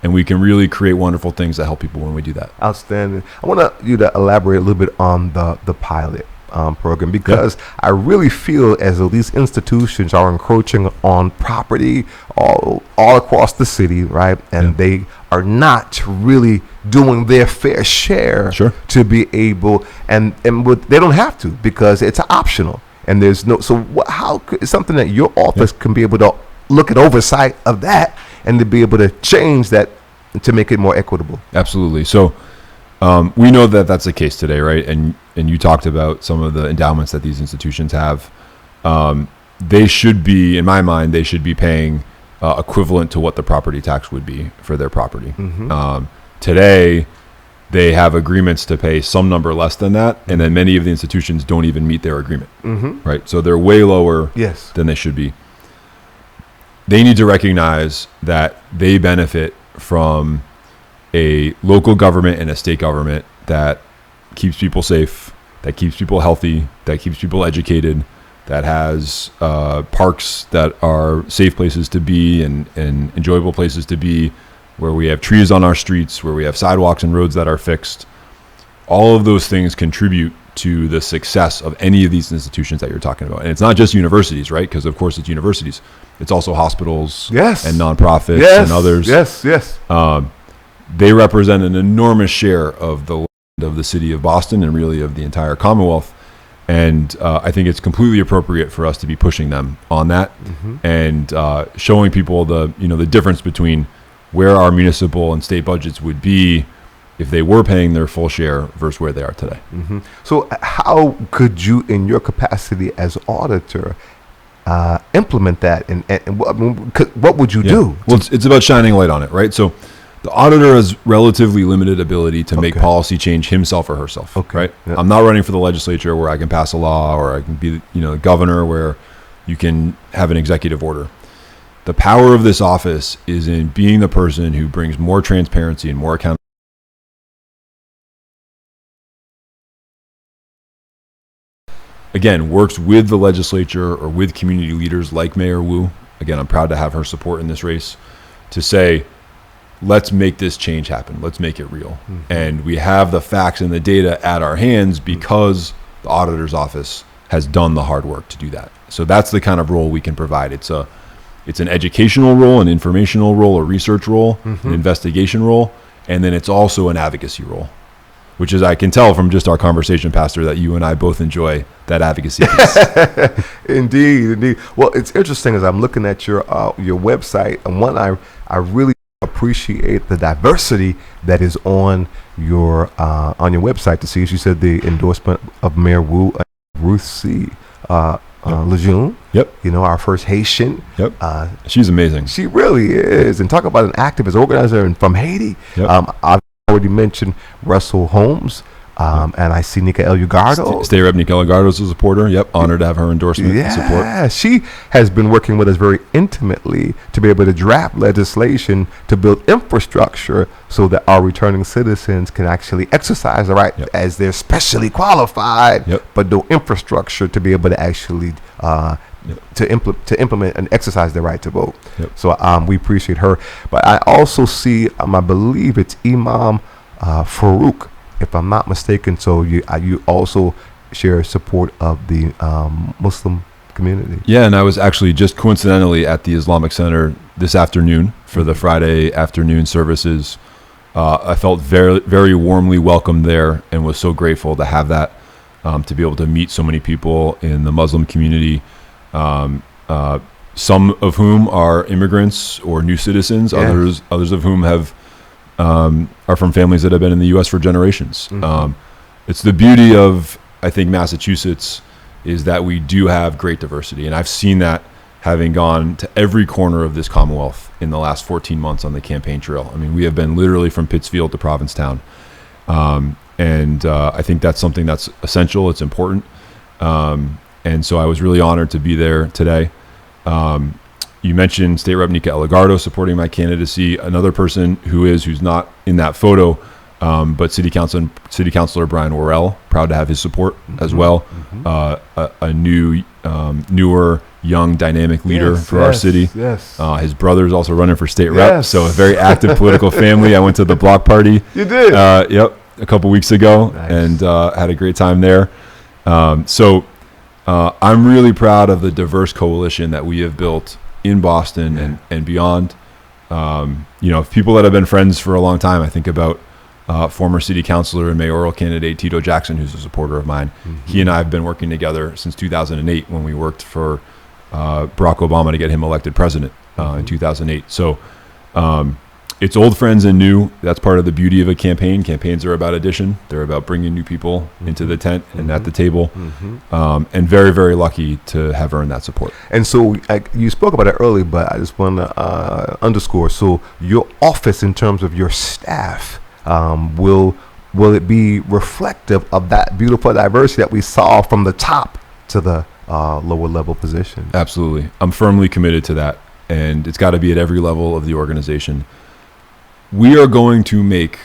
Speaker 2: and we can really create wonderful things that help people when we do that.
Speaker 1: Outstanding. I want you to elaborate a little bit on the pilot program, because I really feel as though these institutions are encroaching on property all across the city, right? And they are not really doing their fair share to be able, and they don't have to, because it's optional, and there's no, so how could, it's something that your office can be able to look at oversight of that and to be able to change that to make it more equitable.
Speaker 2: Absolutely. So we know that that's the case today, right? And you talked about some of the endowments that these institutions have. They should be, in my mind, they should be paying equivalent to what the property tax would be for their property. Today, they have agreements to pay some number less than that, and then many of the institutions don't even meet their agreement, right? So they're way lower than they should be. They need to recognize that they benefit from a local government and a state government that keeps people safe, that keeps people healthy, that keeps people educated, that has parks that are safe places to be and enjoyable places to be, where we have trees on our streets, where we have sidewalks and roads that are fixed. All of those things contribute to the success of any of these institutions that you're talking about. And it's not just universities, right? Because of course it's universities. It's also hospitals and nonprofits and others. They represent an enormous share of the land of the city of Boston and really of the entire Commonwealth. And I think it's completely appropriate for us to be pushing them on that and showing people the difference between where our municipal and state budgets would be if they were paying their full share versus where they are today.
Speaker 1: So how could you, in your capacity as auditor, implement that? And what would you do?
Speaker 2: Well, it's about shining light on it, right? So the auditor has relatively limited ability to make policy change himself or herself, right? I'm not running for the legislature where I can pass a law, or I can be the governor where you can have an executive order. The power of this office is in being the person who brings more transparency and more accountability. Again, works with the legislature or with community leaders like Mayor Wu. Again, I'm proud to have her support in this race to say, let's make this change happen. Let's make it real. And we have the facts and the data at our hands because the auditor's office has done the hard work to do that. So that's the kind of role we can provide. It's an educational role, an informational role, a research role, an investigation role, and then it's also an advocacy role, which is, I can tell from just our conversation, Pastor, that you and I both enjoy that advocacy piece.
Speaker 1: Indeed. Well, it's interesting as I'm looking at your website, and one, I really appreciate the diversity that is on your website. To see, as you said, the endorsement of Mayor Wu, Ruth C. Lejeune. Our first Haitian.
Speaker 2: She's amazing.
Speaker 1: She really is. And talk about an activist organizer from Haiti. I've already mentioned Russell Holmes. And I see Nika Elugardo.
Speaker 2: State Rep Nika Elugardo is a supporter. Honored to have her endorsement and support.
Speaker 1: Yeah, she has been working with us very intimately to be able to draft legislation to build infrastructure so that our returning citizens can actually exercise the right as they're specially qualified, but no infrastructure to be able to actually to implement and exercise their right to vote. So we appreciate her. But I also see, I believe it's Imam Farouk, if I'm not mistaken. So you also share support of the Muslim community.
Speaker 2: Yeah, and I was actually just coincidentally at the Islamic Center this afternoon for the Friday afternoon services. I felt very, very warmly welcomed there and was so grateful to have that, to be able to meet so many people in the Muslim community, some of whom are immigrants or new citizens, others of whom are from families that have been in the U.S. for generations. It's the beauty of, I think, Massachusetts is that we do have great diversity. And I've seen that having gone to every corner of this Commonwealth in the last 14 months on the campaign trail. I mean, we have been literally from Pittsfield to Provincetown. And I think that's something that's essential. It's important. And so I was really honored to be there today. You mentioned State Rep Nika Eligardo supporting my candidacy. Another person who's not in that photo, but City Councilor Brian Worrell, proud to have his support as well. A newer, young, dynamic leader for our city.
Speaker 1: Yes.
Speaker 2: His brother's also running for state rep, so a very active political family. I went to the block party.
Speaker 1: You did?
Speaker 2: Yep, a couple weeks ago,
Speaker 1: Nice.
Speaker 2: and had a great time there. So I'm really proud of the diverse coalition that we have built in Boston and beyond. People that have been friends for a long time. I think about former city councilor and mayoral candidate Tito Jackson, who's a supporter of mine. He and I have been working together since 2008 when we worked for Barack Obama to get him elected president in 2008. So it's old friends and new. That's part of the beauty of a campaign. Campaigns are about addition. They're about bringing new people into the tent and at the table. And very, very lucky to have earned that support.
Speaker 1: And so you spoke about it earlier, but I just want to underscore. So your office, in terms of your staff, will it be reflective of that beautiful diversity that we saw from the top to the lower level position?
Speaker 2: Absolutely. I'm firmly committed to that. And it's got to be at every level of the organization. We are going to make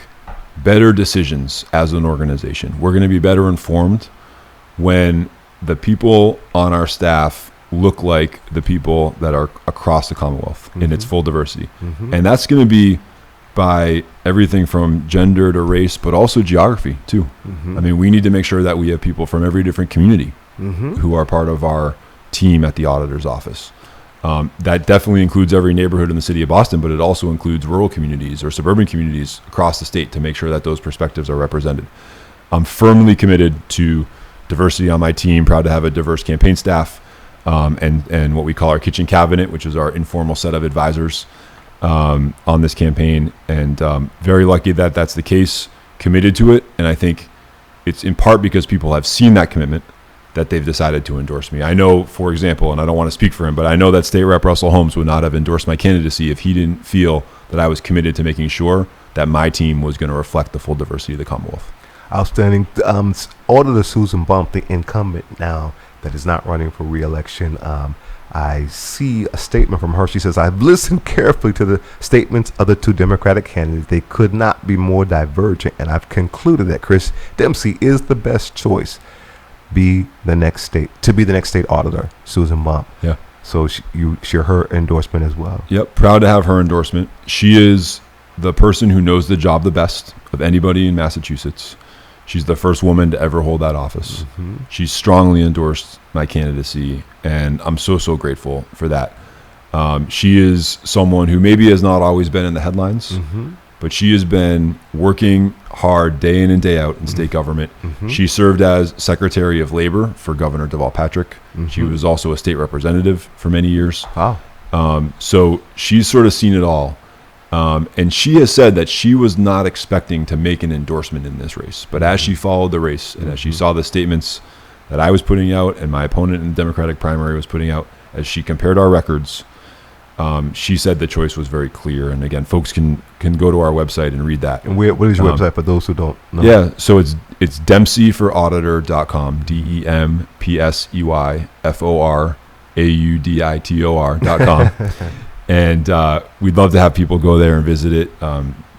Speaker 2: better decisions as an organization. We're going to be better informed when the people on our staff look like the people that are across the Commonwealth in its full diversity. And that's going to be by everything from gender to race, but also geography too. I mean, we need to make sure that we have people from every different community who are part of our team at the auditor's office. That definitely includes every neighborhood in the city of Boston, but it also includes rural communities or suburban communities across the state to make sure that those perspectives are represented. I'm firmly committed to diversity on my team, proud to have a diverse campaign staff, and what we call our kitchen cabinet, which is our informal set of advisors on this campaign. And very lucky that that's the case, committed to it. And I think it's in part because people have seen that commitment that they've decided to endorse me. I know, for example, and I don't want to speak for him, but I know that State Rep Russell Holmes would not have endorsed my candidacy if he didn't feel that I was committed to making sure that my team was going to reflect the full diversity of the Commonwealth.
Speaker 1: Outstanding. Auditor Susan Bump, the incumbent now that is not running for re-election, I see a statement from her. She says, "I've listened carefully to the statements of the two Democratic candidates. They could not be more divergent, and I've concluded that Chris Dempsey is the best choice to be the next state auditor." Susan Bump.
Speaker 2: Yeah.
Speaker 1: So you share her endorsement as well.
Speaker 2: Yep. Proud to have her endorsement. She is the person who knows the job the best of anybody in Massachusetts. She's the first woman to ever hold that office. She strongly endorsed my candidacy, and I'm so grateful for that. She is someone who maybe has not always been in the headlines, but she has been working hard day in and day out in state government. She served as Secretary of Labor for Governor Deval Patrick. She was also a state representative for many years.
Speaker 1: Wow.
Speaker 2: So she's sort of seen it all. And she has said that she was not expecting to make an endorsement in this race. But as she followed the race and as she saw the statements that I was putting out and my opponent in the Democratic primary was putting out, as she compared our records, she said the choice was very clear. And again, folks can go to our website and read that.
Speaker 1: And what is your website for those who don't know?
Speaker 2: Yeah, so it's dempseyforauditor.com, DEMPSEYFORAUDITOR.com. And we'd love to have people go there and visit it.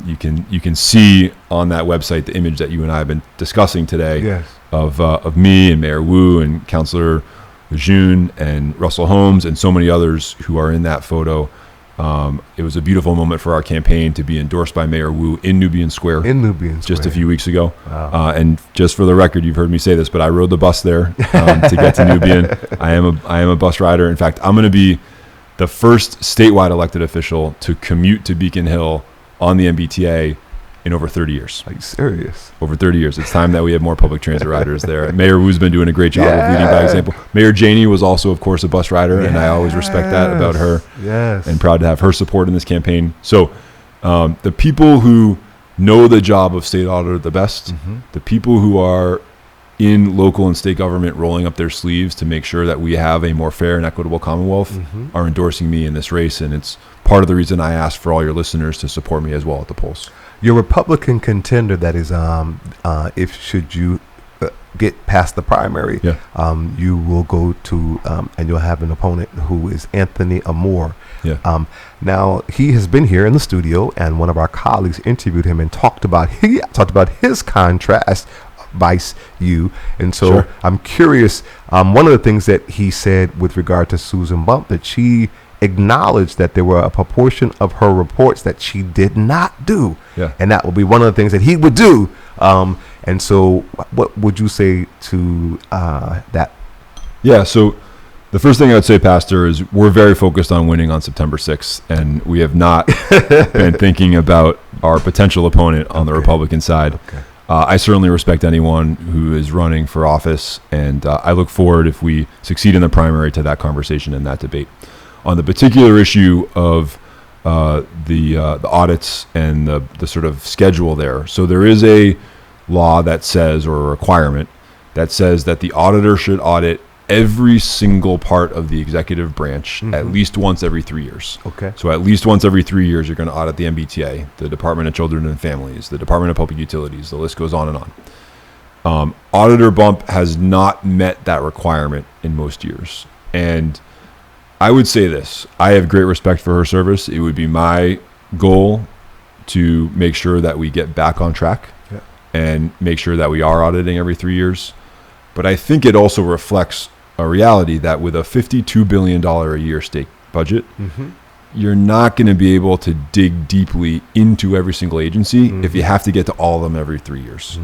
Speaker 2: You can see on that website the image that you and I have been discussing today.
Speaker 1: Yes.
Speaker 2: Of me and Mayor Wu and Councilor Lejeune and Russell Holmes and so many others who are in that photo. It was a beautiful moment for our campaign to be endorsed by Mayor Wu in Nubian Square. Just a few weeks ago.
Speaker 1: Wow.
Speaker 2: And just for the record, you've heard me say this, but I rode the bus there to get to Nubian. I am a bus rider. In fact, I'm going to be the first statewide elected official to commute to Beacon Hill on the MBTA in over 30 years.
Speaker 1: Are you serious?
Speaker 2: Over 30 years. It's time that we have more public transit riders there. Mayor Wu's been doing a great job of leading by example. Mayor Janey was also, of course, a bus rider, and I always respect that about her.
Speaker 1: Yes.
Speaker 2: And proud to have her support in this campaign. So the people who know the job of state auditor the best. The people who are in local and state government rolling up their sleeves to make sure that we have a more fair and equitable Commonwealth are endorsing me in this race. And it's part of the reason I asked for all your listeners to support me as well at the polls.
Speaker 1: Your Republican contender, that is, if should you get past the primary, you will go to, and you'll have an opponent who is Anthony Amore. Now, he has been here in the studio, and one of our colleagues interviewed him and talked about his contrast vice you. And so I'm curious, one of the things that he said with regard to Susan Bump, that she acknowledged that there were a proportion of her reports that she did not do. And that would be one of the things that he would do. And so what would you say to that? So the first thing I would say, Pastor, is we're very focused on winning on September 6th, and we have not been thinking about our potential opponent on the Republican side. I certainly respect anyone who is running for office, and I look forward, if we succeed in the primary, to that conversation and that debate. On the particular issue of the audits and the sort of schedule there, so there is a law that says, or a requirement that says, that the auditor should audit every single part of the executive branch at least once every 3 years. So at least once every 3 years, you're going to audit the MBTA, the Department of Children and Families, the Department of Public Utilities. The list goes on and on. Auditor Bump has not met that requirement in most years. And I would say this: I have great respect for her service. It would be my goal to make sure that we get back on track and make sure that we are auditing every 3 years. But I think it also reflects a reality that with a $52 billion a year state budget, you're not going to be able to dig deeply into every single agency if you have to get to all of them every 3 years.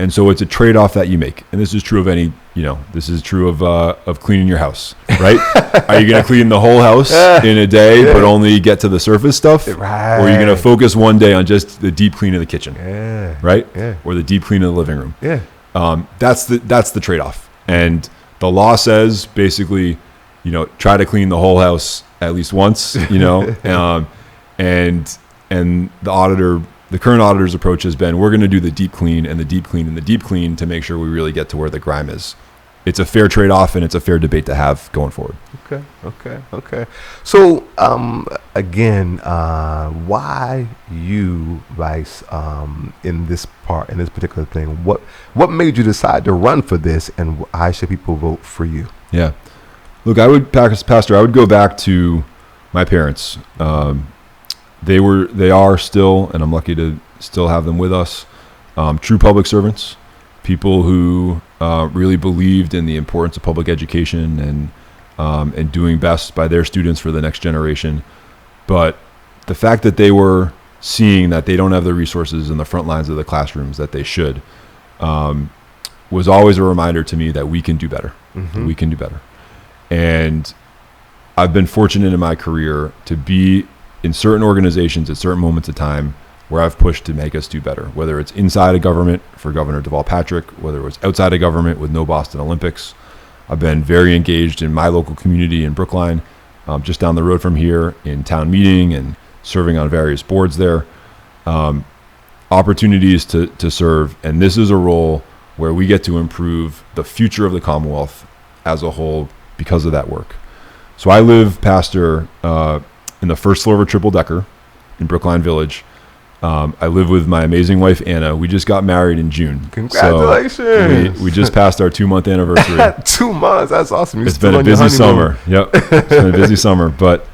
Speaker 1: And so it's a trade-off that you make. And this is true of any, this is true of cleaning your house, right? Are you going to clean the whole house in a day, but only get to the surface stuff? Or are you going to focus one day on just the deep clean of the kitchen, right? Or the deep clean of the living room? That's the trade-off. And the law says, basically, try to clean the whole house at least once, and the current auditor's approach has been, we're going to do the deep clean and the deep clean and the deep clean to make sure we really get to where the grime is. It's a fair trade-off, and it's a fair debate to have going forward. Okay. So, again, why you, Vice, in this particular thing? What made you decide to run for this, and why should people vote for you?
Speaker 2: Look, Pastor, I would go back to my parents. They are still, and I'm lucky to still have them with us, true public servants, people who really believed in the importance of public education and doing best by their students for the next generation. But the fact that they were seeing that they don't have the resources in the front lines of the classrooms that they should was always a reminder to me that we can do better. We can do better. And I've been fortunate in my career to be in certain organizations at certain moments of time where I've pushed to make us do better, whether it's inside of government for Governor Deval Patrick, whether it was outside of government with No Boston Olympics. I've been very engaged in my local community in Brookline, just down the road from here, in town meeting and serving on various boards there. Opportunities to serve, and this is a role where we get to improve the future of the Commonwealth as a whole because of that work. So I live, Pastor, in the first floor of a triple-decker in Brookline Village. I live with my amazing wife, Anna. We just got married in June.
Speaker 1: Congratulations.
Speaker 2: So we just passed our 2-month anniversary.
Speaker 1: 2 months. That's awesome.
Speaker 2: It's been a busy summer. It's been a busy summer. But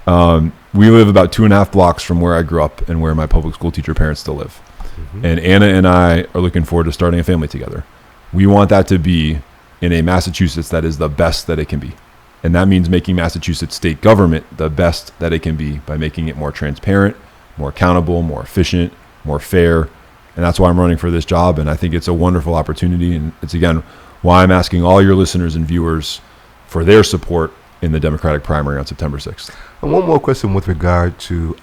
Speaker 2: we live about 2.5 blocks from where I grew up and where my public school teacher parents still live. And Anna and I are looking forward to starting a family together. We want that to be in a Massachusetts that is the best that it can be. And that means making Massachusetts state government the best that it can be by making it more transparent, more accountable, more efficient, more fair. And that's why I'm running for this job. And I think it's a wonderful opportunity. And it's, again, why I'm asking all your listeners and viewers for their support in the Democratic primary on September 6th.
Speaker 1: And one more question with regard to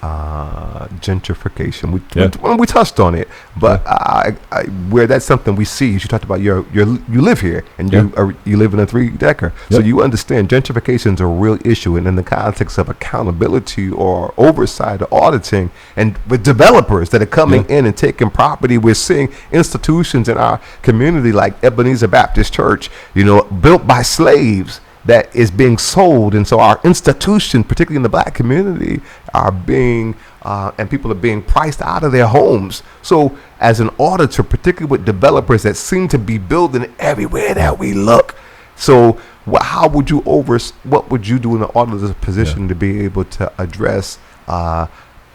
Speaker 1: gentrification. We touched on it, but where that's something we see. You talked about you live here and you live in a 3-decker, so you understand gentrification is a real issue, and in the context of accountability or oversight or auditing, and with developers that are coming in and taking property, we're seeing institutions in our community like Ebenezer Baptist Church, built by slaves, that is being sold. And so our institutions, particularly in the black community, are being and people are being priced out of their homes. So as an auditor, particularly with developers that seem to be building everywhere that we look, so what would you do in the auditor's position to be able to address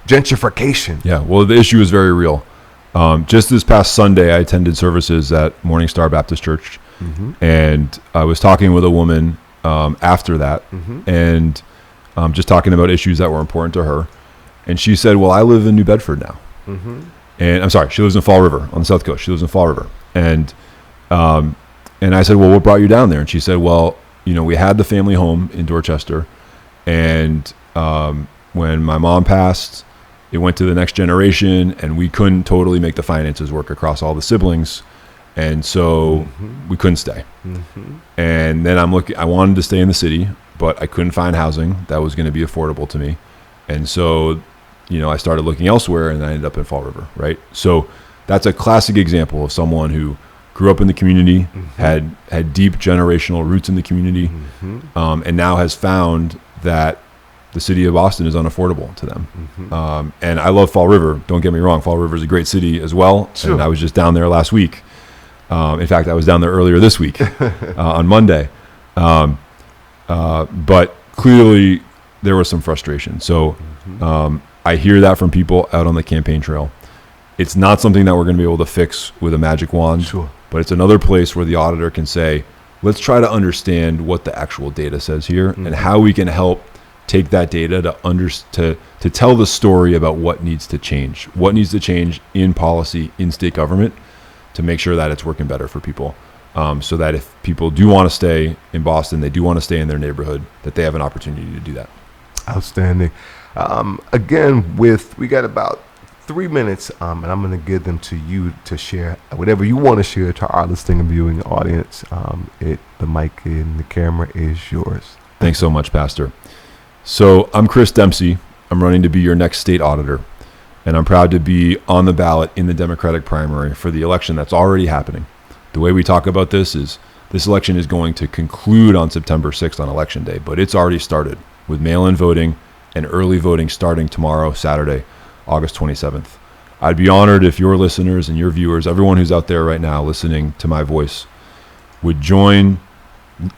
Speaker 1: gentrification?
Speaker 2: Yeah, well, the issue is very real. Just this past Sunday, I attended services at Morning Star Baptist Church, and I was talking with a woman after that, and just talking about issues that were important to her. And she said, well, I live in New Bedford now. And I'm sorry, she lives in Fall River on the South Coast. She lives in Fall River. And I said, well, what brought you down there? And she said, well, we had the family home in Dorchester. And when my mom passed, it went to the next generation, and we couldn't totally make the finances work across all the siblings. And so we couldn't stay. And then I wanted to stay in the city, but I couldn't find housing that was going to be affordable to me. And so, I started looking elsewhere, and I ended up in Fall River, right? So that's a classic example of someone who grew up in the community, had deep generational roots in the community, and now has found that the city of Boston is unaffordable to them. And I love Fall River. Don't get me wrong. Fall River is a great city as well. Sure. And I was just down there last week. In fact, I was down there earlier this week on Monday. But clearly there was some frustration. So I hear that from people out on the campaign trail. It's not something that we're going to be able to fix with a magic wand, but it's another place where the auditor can say, let's try to understand what the actual data says here and how we can help take that data to tell the story about what needs to change in policy, in state government, to make sure that it's working better for people. So that if people do want to stay in Boston, they do want to stay in their neighborhood, that they have an opportunity to do that.
Speaker 1: Outstanding. Again, we got about 3 minutes, and I'm going to give them to you to share whatever you want to share to our listening and viewing audience. The mic and the camera is yours.
Speaker 2: Thanks so much, Pastor. So I'm Chris Dempsey. I'm running to be your next state auditor, and I'm proud to be on the ballot in the Democratic primary for the election that's already happening. The way we talk about this is this election is going to conclude on September 6th on Election Day, but it's already started with mail-in voting and early voting starting tomorrow, Saturday, August 27th. I'd be honored if your listeners and your viewers, everyone who's out there right now listening to my voice, would join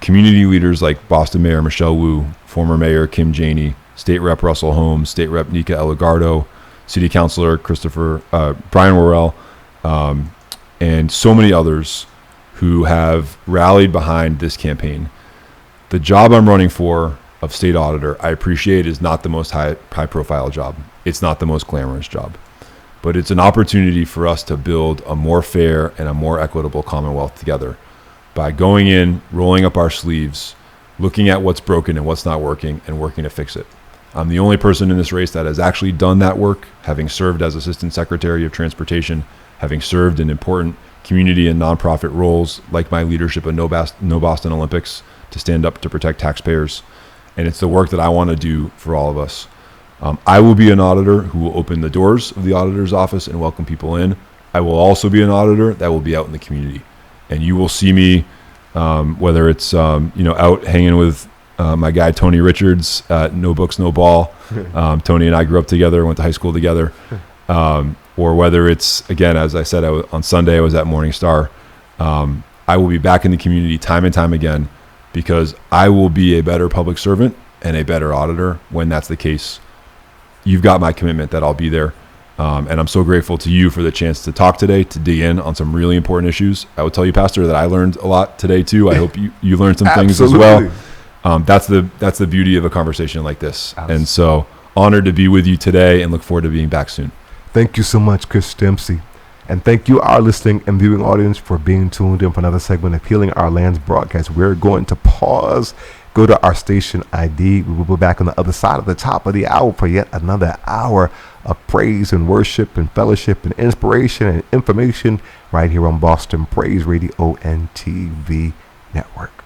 Speaker 2: community leaders like Boston Mayor Michelle Wu, former Mayor Kim Janey, State Rep Russell Holmes, State Rep Nika Eligardo, City Councilor Brian Worrell, and so many others who have rallied behind this campaign. The job I'm running for of state auditor, I appreciate, is not the most high profile job. It's not the most glamorous job, but it's an opportunity for us to build a more fair and a more equitable Commonwealth together by going in, rolling up our sleeves, looking at what's broken and what's not working, and working to fix it. I'm the only person in this race that has actually done that work, having served as Assistant Secretary of Transportation, having served in important community and nonprofit roles like my leadership at No Boston Olympics to stand up to protect taxpayers. And it's the work that I want to do for all of us. I will be an auditor who will open the doors of the auditor's office and welcome people in. I will also be an auditor that will be out in the community. And you will see me, whether it's out hanging with my guy Tony Richards at No Books, No Ball. Tony and I grew up together, went to high school together. Or whether it's, again, as I said, on Sunday I was at Morning Star. I will be back in the community time and time again, because I will be a better public servant and a better auditor when that's the case. You've got my commitment that I'll be there. And I'm so grateful to you for the chance to talk today, to dig in on some really important issues. I will tell you, Pastor, that I learned a lot today too. I hope you learned some things as well. That's the beauty of a conversation like this. Absolutely. And so honored to be with you today and look forward to being back soon.
Speaker 1: Thank you so much, Chris Dempsey. And thank you, our listening and viewing audience, for being tuned in for another segment of Healing Our Land's broadcast. We're going to pause Go to our station ID. We will be back on the other side of the top of the hour for yet another hour of praise and worship and fellowship and inspiration and information right here on Boston Praise Radio and TV Network.